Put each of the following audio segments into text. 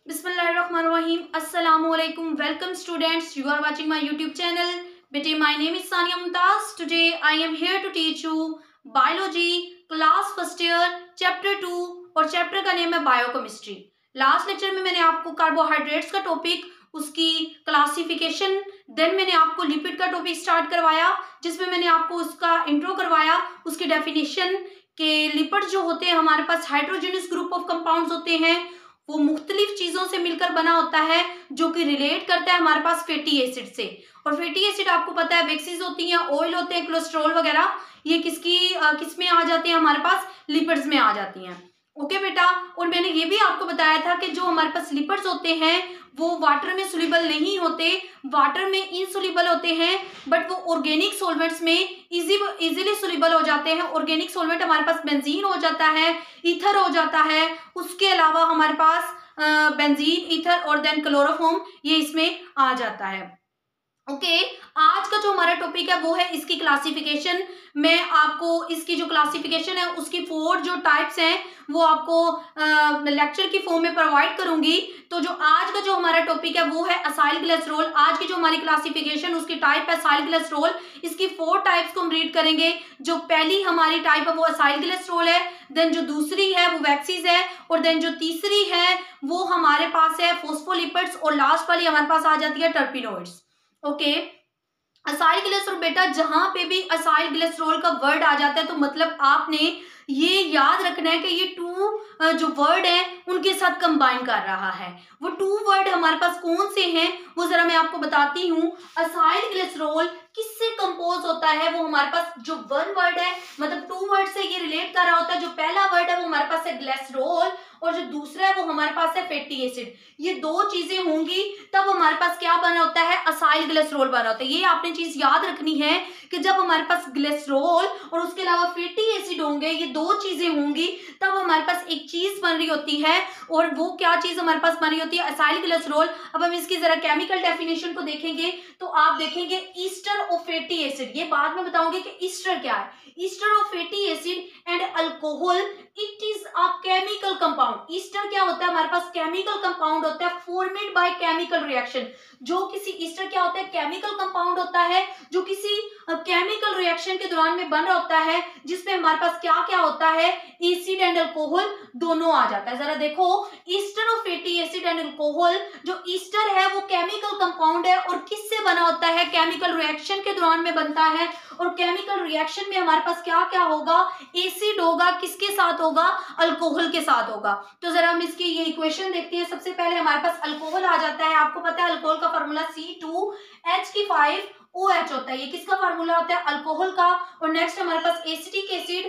Bismillahirrahmanirrahim. Assalamualaikum. Welcome students. You are watching my YouTube channel. Bete, my name is Sania Mumtaz. Today I am here to teach you biology class first year chapter 2 और chapter का name है biochemistry. Last lecture में मैंने आपको carbohydrates का topic, उसकी classification, then मैंने आपको लिपिड का टॉपिक स्टार्ट करवाया जिसमें मैंने आपको उसका इंट्रो करवाया, उसकी डेफिनेशन के लिपिड जो होते हैं हमारे पास हाइड्रोजनस ग्रुप ऑफ कंपाउंड्स होते हैं, वो मुख्तलिफ चीजों से मिलकर बना होता है जो कि रिलेट करता है हमारे पास फैटी एसिड से। और फैटी एसिड आपको पता है बेसिस होती हैं, ऑयल होते हैं, कोलेस्ट्रॉल वगैरह, ये किस में आ जाते हैं, हमारे पास लिपिड्स में आ जाती हैं। ओके बेटा, और मैंने ये भी आपको बताया था कि जो हमारे पास लिपिड्स होते हैं वो वाटर में सोल्यूबल नहीं होते, वाटर में इनसोल्यूबल होते हैं, बट वो ऑर्गेनिक सॉल्वेंट्स में इजीली सोल्यूबल हो जाते हैं। ऑर्गेनिक सॉल्वेंट हमारे पास बेंजीन हो जाता है, ईथर हो जाता है, उसके अलावा हमारे पास बेंजीन, ईथर और देन क्लोरोफॉर्म, ये इसमें आ जाता है। ओके, आज का जो हमारा टॉपिक है वो है इसकी क्लासिफिकेशन। मैं आपको इसकी जो क्लासिफिकेशन है उसकी 4 जो टाइप्स हैं वो आपको लेक्चर की फॉर्म में प्रोवाइड करूंगी। तो जो आज का जो हमारा टॉपिक है वो है असाइल ग्लिसरॉल। आज की जो हमारी क्लासिफिकेशन, उसकी टाइप है असाइल ग्लिसरॉल। इसकी 4 टाइप्स को हम रीड करेंगे। जो पहली हमारी टाइप है वो असाइल ग्लिसरॉल है, देन जो दूसरी है वो वैक्सीज है, और देन जो तीसरी है वो हमारे पास है फॉस्फोलिपिड्स, और लास्ट वाली हमारे पास आ जाती है टर्पिनोइड्स। ओके, असाइल ग्लिसरॉल बेटा, जहां पे भी असाइल ग्लिसरॉल का वर्ड आ जाता है तो मतलब आपने ये याद रखना है कि ये 2 जो वर्ड है उनके साथ कंबाइन कर रहा है। वो 2 वर्ड हमारे पास कौन से हैं वो जरा मैं आपको बताती हूँ। असाइल ग्लिसरॉल किससे कंपोज होता है, वो हमारे पास जो 1 वर्ड है, मतलब 2 वर्ड से ये रिलेट कर रहा होता है। जो पहला वर्ड है वो हमारे पास है ग्लिसरॉल, और जो दूसरा है वो हमारे पास है फैटी एसिड। ये 2 चीजें होंगी तब हमारे पास क्या बना होता है, असाइल ग्लिसरॉल बना होता है। ये आपने चीज याद रखनी है कि जब हमारे पास ग्लिसरॉल और उसके अलावा फैटी एसिड होंगे, ये 2 चीजें होंगी, तब हमारे पास एक चीज बन रही होती है। और वो क्या चीज हमारे पास बन रही होती है, असाइल ग्लिसरॉल। अब हम इसकी जरा केमिकल डेफिनेशन को देखेंगे तो आप देखेंगे ईस्टर ऑफ फैटी एसिड। ये बाद में बताऊंगे कि ईस्टर क्या है। Ester of fatty acid and alcohol, it is a chemical compound. Easter क्या होता है, हमारे पास केमिकल कंपाउंड होता है फॉर्मेड बाय केमिकल रिएक्शन। जो किसी ईस्टर क्या होता है, केमिकल कंपाउंड होता है जो किसी केमिकल रिएक्शन के दौरान में बन रहा होता है, जिसमें हमारे पास क्या क्या होता है, एसिड एंड अल्कोहल दोनों आ जाता है। जरा देखो, ester of fatty acid and alcohol, जो ईस्टर है वो केमिकल कंपाउंड है और किससे बना होता है, केमिकल रिएक्शन के दौरान में बनता है। और केमिकल रिएक्शन में हमारे पास क्या क्या होगा, एसिड होगा, किसके साथ होगा, अल्कोहल के साथ होगा। तो जरा हम इसकी ये इक्वेशन देखते हैं। सबसे पहले हमारे पास अल्कोहल आ जाता है। आपको पता है अल्कोहल का फॉर्मूला C2H5OH होता है। ये किसका फॉर्मूला होता है, अल्कोहल का। और नेक्स्ट हमारे पास एसिटिक एसिड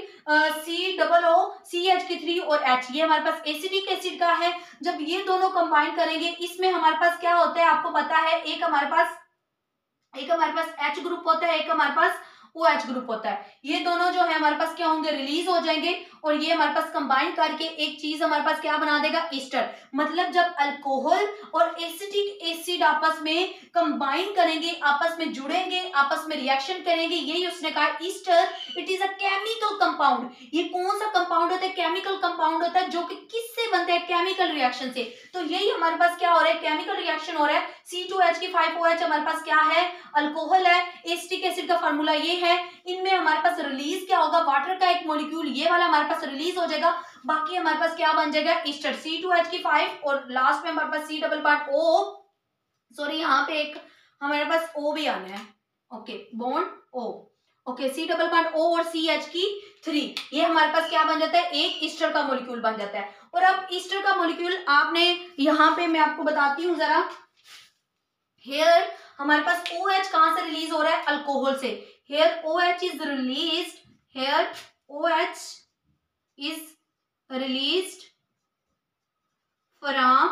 COOCH3 और H, ये हमारे पास एसिटिक एसिड का है। जब ये दोनों कंबाइन करेंगे, इसमें हमारे पास क्या होता है, आपको पता है, एक हमारे पास H ग्रुप होता है, एक हमारे पास OH ग्रुप होता है। ये दोनों जो है हमारे पास क्या होंगे, रिलीज हो जाएंगे, और ये हमारे पास कंबाइन करके एक चीज हमारे पास क्या बना देगा, ईस्टर। मतलब जब अल्कोहल और एसिटिक एसिड आपस में कंबाइन करेंगे, आपस में जुड़ेंगे, आपस में रिएक्शन करेंगे, यही उसने कहा Easter. It is a chemical compound. ये कौन सा कंपाउंड होता है, केमिकल कंपाउंड होता है, जो कि किससे बनता है, केमिकल रिएक्शन से। तो यही हमारे पास क्या हो रहा है, केमिकल रिएक्शन हो रहा है। C2H5OH हमारे पास क्या है, अल्कोहल है। एसिटिक एसिड का फार्मूला ये है। इनमें हमारे पास रिलीज क्या होगा, वाटर का एक मॉलिक्यूल ये वाला हमारे पास रिलीज हो जाएगा। बाकी हमारे पास क्या बन जाएगा, ईस्टर C2H5, और लास्ट में हमारे पास C double part O, sorry यहाँ पे एक हमारे पास O भी आना है। Okay, bond O। Okay, C double part O और CH3, ये हमारे पास क्या बन जाता है, एक ईस्टर का मॉलिक्यूल बन जाता है। और अब ईस्टर का मॉलिक्यूल आपने यहाँ पे मैं आपको बताती हूँ जरा। हेयर हमारे पास OH कहां से रिलीज हो रहा है, अल्कोहल से। Here OH is released, here OH is released from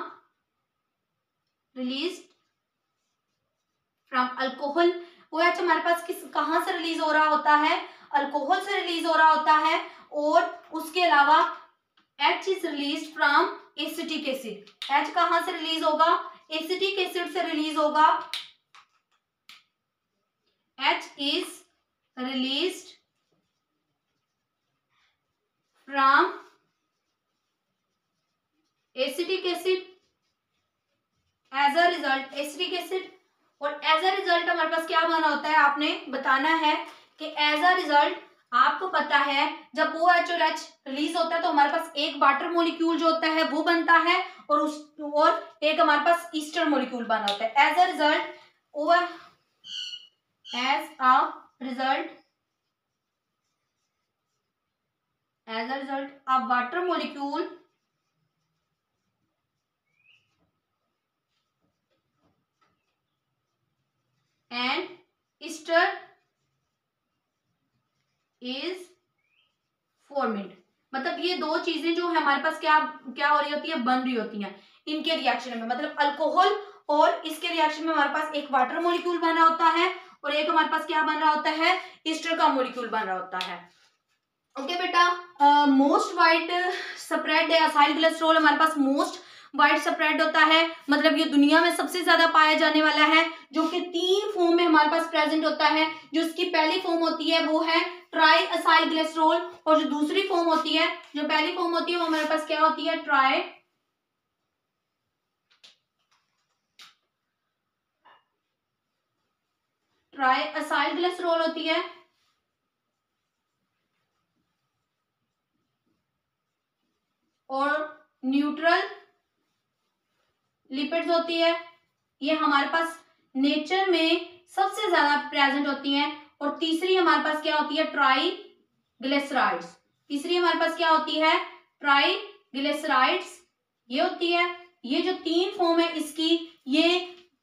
alcohol. OH हमारे पास कहां से रिलीज हो रहा होता है, अल्कोहल से रिलीज हो रहा होता है। और उसके अलावा H is release from acetic acid. H कहां से रिलीज होगा, एसिटिक एसिड से रिलीज होगा। H is released from acetic acid result acetic acid. और एज अ रिजल्ट हमारे पास क्या बना होता है, आपने बताना है कि एज अ रिजल्ट आपको पता है जब OH और H रिलीज होता है तो हमारे पास एक वाटर मॉलिक्यूल जो होता है वो बनता है और एक हमारे पास ईस्टर मॉलिक्यूल बना होता है। As a result over as a result a water molecule and ester is formed. मतलब ये दो चीजें जो है हमारे पास क्या क्या हो रही होती है, बन रही होती हैं इनके रिएक्शन में। मतलब अल्कोहल और इसके रिएक्शन में हमारे पास एक वाटर मॉलिक्यूल बन रहा होता है और एक हमारे पास क्या बन रहा होता है, ईस्टर का मॉलिक्यूल बन रहा होता है। ओके बेटा, most wide spread acyl glycerol हमारे पास मोस्ट वाइड स्प्रेड होता है, मतलब ये दुनिया में सबसे ज्यादा पाया जाने वाला है, जो कि 3 फॉर्म में हमारे पास प्रेजेंट होता है। जो इसकी पहली फॉर्म होती है वो है ट्राई असाइल ग्लिसरॉल, और जो दूसरी फॉर्म होती है, जो पहली फॉर्म होती है वो हमारे पास क्या होती है, ट्राई असाइल ग्लिसरॉल होती है। और न्यूट्रल लिपिड्स होती है, ये हमारे पास नेचर में सबसे ज्यादा प्रेजेंट होती हैं। और तीसरी हमारे पास क्या होती है, ट्राई ग्लिसराइड्स। तीसरी हमारे पास क्या होती है, ट्राई ग्लिसराइड्स ये होती है। ये जो 3 फॉर्म है इसकी, ये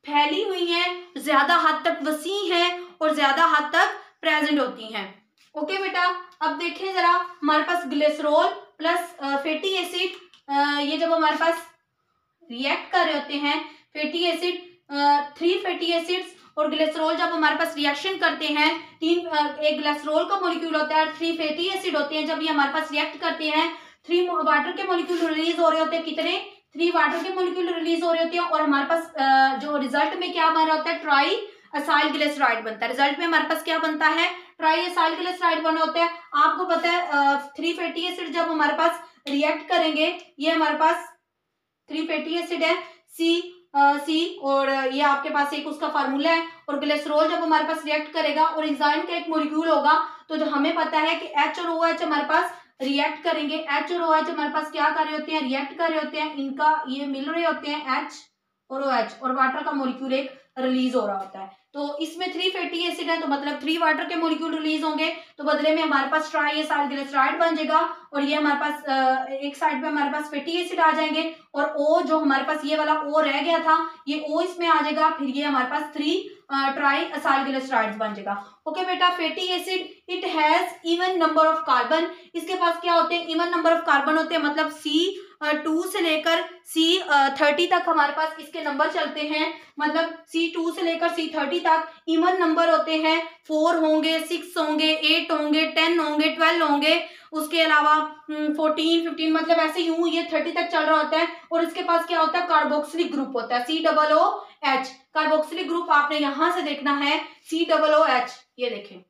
फैली हुई है, ज्यादा हद तक वसी है और ज्यादा हद तक प्रेजेंट होती हैं। ओके बेटा, अब देखें जरा हमारे पास ग्लिसरॉल प्लस फैटी एसिड, ये जब हमारे पास रिएक्ट कर रहे होते हैं, फैटी एसिड 3 फैटी एसिड्स और ग्लिसरॉल जब हमारे पास रिएक्शन करते हैं, एक ग्लिसरॉल का मॉलिक्यूल होता है और 3 फैटी एसिड होते हैं। जब ये हमारे पास रिएक्ट करते हैं, 3 वाटर के मॉलिक्यूल रिलीज हो रहे होते हैं। कितने? 3 वाटर के मॉलिक्यूल रिलीज हो रहे होते हैं और हमारे पास जो रिजल्ट में क्या बन रहा होता है, ट्राई असाइल ग्लिसराइड बनता है। रिजल्ट में हमारे पास क्या बनता है, ट्राई असाइल ग्लिसराइड बना होता है। आपको पता है 3 फैटी एसिड जब हमारे पास रिएक्ट करेंगे, ये हमारे पास 3 फैटी एसिड है सी और ये आपके पास एक उसका फार्मूला है। और ग्लिसरॉल जब हमारे पास रिएक्ट करेगा और एंजाइम का एक मॉलिक्यूल होगा, तो जो हमें पता है कि H और OH हमारे पास रिएक्ट करेंगे। H और OH हमारे पास क्या कर रहे होते हैं, रिएक्ट कर रहे होते हैं, इनका ये मिल रहे होते हैं H और OH, और वाटर का मॉलिक्यूल एक रिलीज हो रहा होता है। तो इसमें 3 फैटी एसिड है, तो मतलब 3 वाटर के मॉलिक्यूल रिलीज होंगे, तो बदले में हमारे पास ट्राई असाइल ग्लिसराइड बन जाएगा। और ये हमारे पास एक साइड पे हमारे पास फैटी एसिड आ जाएंगे और O जो हमारे पास ये वाला O रह गया था, ये O इसमें आ जाएगा, फिर ये हमारे पास 3 ट्राई असाइल ग्लिसराइड्स बन जाएगा। ओके बेटा, fatty acid it has even number of carbon, इसके पास क्या होते हैं, इवन नंबर ऑफ कार्बन होते हैं। मतलब C2 से लेकर C30 तक हमारे पास इसके नंबर चलते हैं। मतलब C2 से लेकर C30 तक इवन नंबर होते हैं। 4 होंगे, 6 होंगे, 8 होंगे, 10 होंगे, 12 होंगे, उसके अलावा 14, 15, मतलब ऐसे यूं ये 30 तक चल रहा होता है। और इसके पास क्या होता है, कार्बोक्सिलिक ग्रुप होता है, COOH। कार्बोक्सिलिक ग्रुप आपने यहां से देखना है, COOH, ये देखें।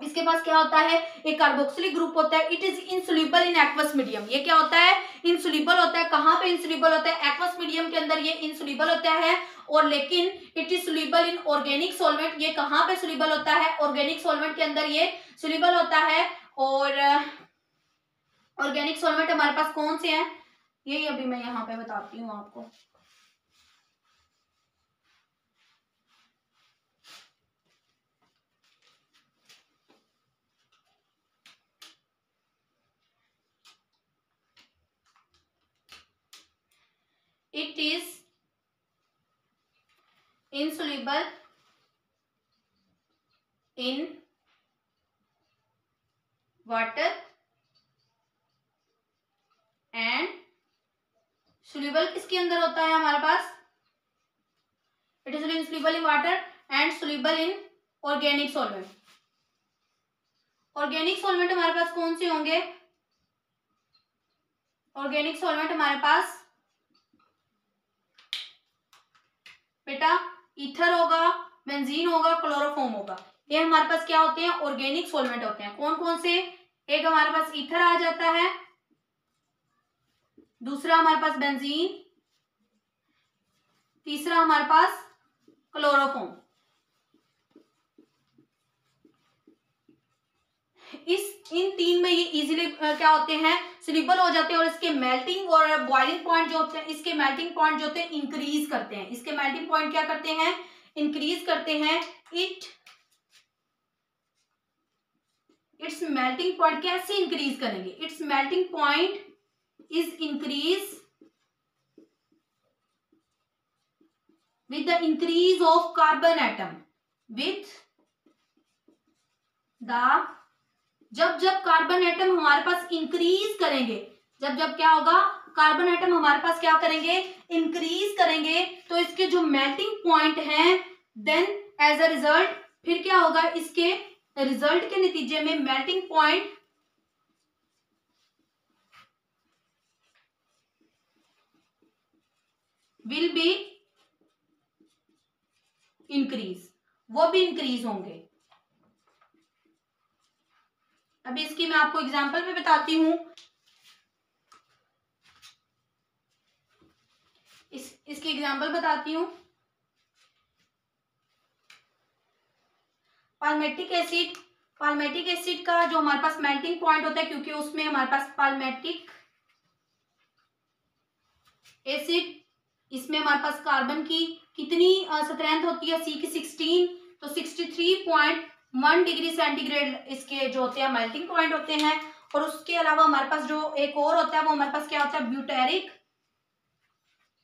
इसके पास क्या होता है, एक कार्बोक्सिलिक ग्रुप होता है। It is insoluble in aqueous medium. ये क्या होता है, इनसोल्यूबल होता है। कहां पे इनसोल्यूबल होता है, एक्वस मीडियम के अंदर ये इनसोल्यूबल होता है। और लेकिन it is soluble in organic solvent, ये कहां पे सोल्यूबल होता है, ऑर्गेनिक सॉल्वेंट के अंदर ये सोल्यूबल होता है। और ऑर्गेनिक सॉल्वेंट हमारे पास कौन से हैं, यही अभी मैं यहाँ पे बताती हूँ आपको। It is insoluble in water and soluble किसके अंदर होता है हमारे पास, it is insoluble in water and soluble in organic solvent। Organic solvent हमारे पास कौन से होंगे, ऑर्गेनिक सॉल्वेंट हमारे पास बेटा ईथर होगा, बेंजीन होगा, क्लोरोफॉर्म होगा। ये हमारे पास क्या होते हैं, ऑर्गेनिक सॉल्वेंट होते हैं। कौन कौन से, एक हमारे पास ईथर आ जाता है, दूसरा हमारे पास बेंजीन, तीसरा हमारे पास क्लोरोफॉर्म। इन तीन में ये इजीली क्या होते हैं, सोल्यूबल हो जाते हैं और इसके मेल्टिंग और बॉइलिंग पॉइंट जो होते हैं, इसके मेल्टिंग पॉइंट जो होते हैं इंक्रीज करते हैं। इसके मेल्टिंग पॉइंट क्या करते हैं, इंक्रीज करते हैं। इट्स मेल्टिंग पॉइंट कैसे इंक्रीज करेंगे, it's melting point is increase with the increase of carbon atom, with the जब कार्बन एटम हमारे पास इंक्रीज करेंगे, जब क्या होगा, कार्बन एटम हमारे पास क्या करेंगे, इंक्रीज करेंगे, तो इसके जो मेल्टिंग पॉइंट हैं, देन एज अ रिजल्ट फिर क्या होगा, इसके रिजल्ट के नतीजे में melting point will be increase, वो भी इंक्रीज होंगे। अभी इसकी मैं आपको एग्जांपल भी बताती हूं। इसकी एग्जांपल बताती हूं। पाल्मेटिक एसिड का जो हमारे पास मेल्टिंग पॉइंट होता है, क्योंकि उसमें हमारे पास पाल्मेटिक एसिड, इसमें हमारे पास कार्बन की कितनी स्ट्रेंथ होती है, C की 16, तो 63.1 डिग्री सेंटीग्रेड इसके जो होते हैं मेल्टिंग पॉइंट होते हैं। और उसके अलावा हमारे पास जो एक और होता है, वो हमारे पास क्या होता है,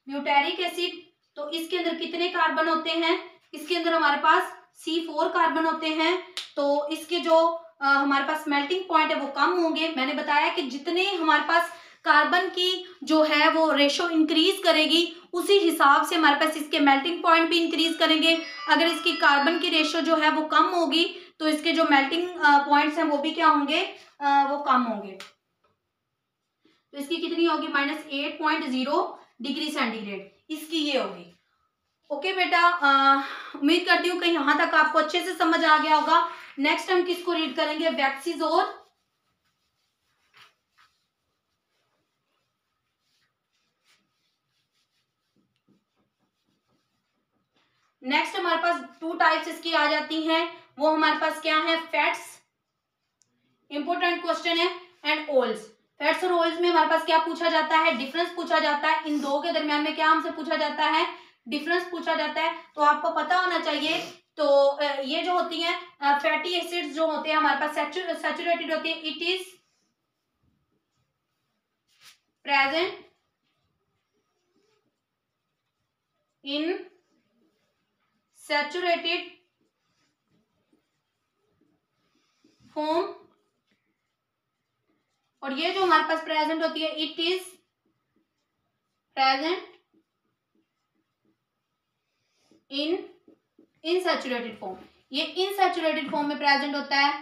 ब्यूटेरिक एसिड। तो इसके अंदर कितने कार्बन होते हैं, इसके अंदर हमारे पास C4 कार्बन होते हैं। तो इसके जो हमारे पास मेल्टिंग पॉइंट है वो कम होंगे। मैंने बताया कि जितने हमारे पास कार्बन की जो है वो रेशो इंक्रीज करेगी, उसी हिसाब से हमारे पास इसके मेल्टिंग पॉइंट भी इंक्रीज करेंगे। अगर इसकी कार्बन की रेशो जो है वो कम होगी, तो इसके जो मेल्टिंग पॉइंट्स हैं वो भी क्या होंगे, वो कम होंगे। तो इसकी कितनी होगी, -8.0 डिग्री सेंटीग्रेड इसकी ये होगी। ओके बेटा, उम्मीद करती हूँ कहीं यहाँ तक आपको अच्छे से समझ आ गया होगा। नेक्स्ट हम किसको रीड करेंगे, वैक्सीजोर। नेक्स्ट हमारे पास 2 टाइप्स इसकी आ जाती हैं, वो हमारे पास क्या है, फैट्स, इंपोर्टेंट क्वेश्चन है, एंड ऑयल्स। फैट्स और ऑयल्स में हमारे पास क्या पूछा जाता है, डिफरेंस पूछा जाता है। इन दो के दरमियान में क्या हमसे पूछा जाता है, डिफरेंस पूछा जाता है। तो आपको पता होना चाहिए। तो ये जो होती है फैटी एसिड्स जो होते हैं हमारे पास सैचुरेटेड होती है, it is present in saturated form. और ये जो हमारे पास प्रेजेंट होती है, it is present in unsaturated form. ये इनसैचुरेटेड फॉर्म में प्रेजेंट होता है।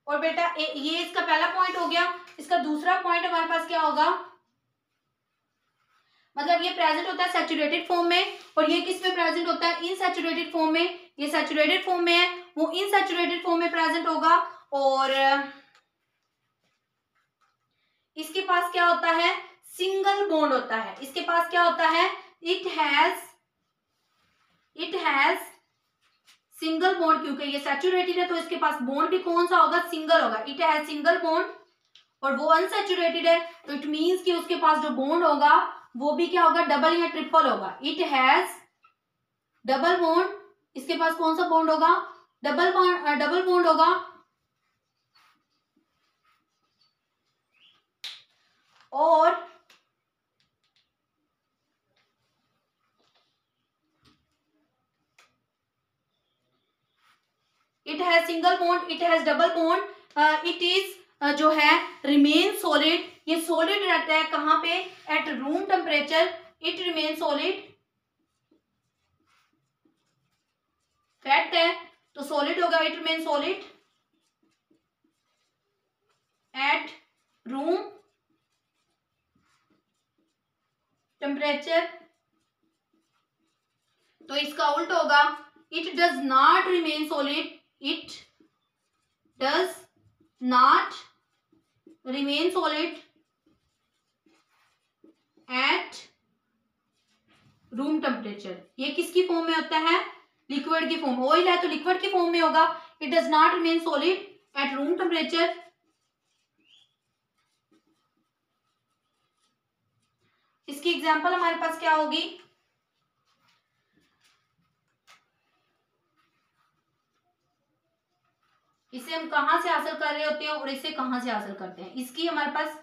और बेटा ये इसका पहला पॉइंट हो गया। इसका दूसरा पॉइंट हमारे पास क्या होगा, मतलब ये प्रेजेंट होता है सैचुरेटेड फॉर्म में, और ये किस में प्रेजेंट होता है, इनसैचुरेटेड फॉर्म में। ये सैचुरेटेड फॉर्म में है, वो इनसैचुरेटेड फॉर्म में प्रेजेंट होगा। और इसके पास क्या होता है, सिंगल बॉन्ड होता है। इसके पास क्या होता है, इट हैज सिंगल बॉन्ड, क्योंकि ये सैचुरेटेड है तो इसके पास बॉन्ड भी कौन सा होगा, सिंगल होगा। इट हैज सिंगल बॉन्ड, और वो अनसैचुरेटेड है तो इट मींस कि उसके पास जो बॉन्ड होगा वो भी क्या होगा, डबल या ट्रिपल होगा। इट हैज डबल बॉन्ड, इसके पास कौन सा बॉन्ड होगा, डबल बॉन्ड होगा। और it has single bond, it has double bond, it is जो है रिमेन सॉलिड। ये सॉलिड रहता है कहाँ पे, at room temperature it remain solid. Fat है तो सॉलिड होगा, it remain solid at room temperature. तो इसका उल्टा होगा, it does not remain solid, it does not remain solid at room temperature. ये किसकी फॉर्म में होता है? लिक्विड की फॉर्म। ऑयल है तो लिक्विड की फॉर्म में होगा। It does not remain solid at room temperature. इसकी एग्जांपल हमारे पास क्या होगी? इसे हम कहां से हासिल कर रहे होते हैं और इसे कहां से हासिल करते हैं? इसकी हमारे पास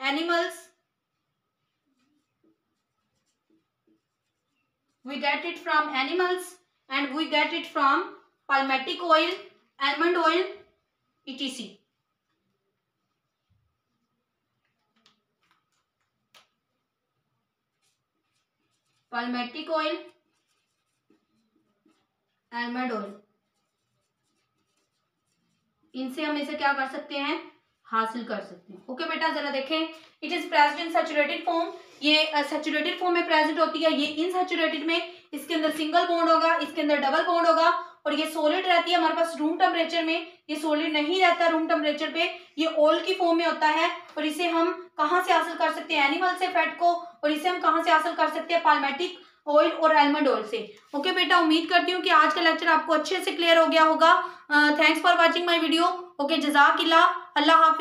animals, we get it from animals and we get it from palmitic oil, almond oil, etc. palmitic oil, almond oil, इनसे हम इसे क्या कर सकते हैं? हासिल कर सकते हैं। ओके बेटा, जरा देखें। It is present in saturated form. ये सैचुरेटेड फॉर्म में प्रेजेंट होती है। ये इनसैचुरेटेड में इसके अंदर सिंगल बॉन्ड होगा, इसके अंदर डबल बॉन्ड होगा और ये सॉलिड रहती है हमारे पास रूम टेम्परेचर में। ये सॉलिड नहीं रहता रूम टेम्परेचर पे, ये ऑयल की फॉर्म में होता है। और इसे हम कहाँ से हासिल कर सकते हैं? एनिमल से, फैट को। और इसे हम कहाँ से हासिल कर सकते हैं? पाल्मेटिक ऑयल और आलमंड ऑयल से। ओके बेटा, उम्मीद करती हूँ कि आज का लेक्चर आपको अच्छे से क्लियर हो गया होगा। Thanks for watching my video. Okay, जज़ाकिल्लाह। अल्लाह हाफिज़।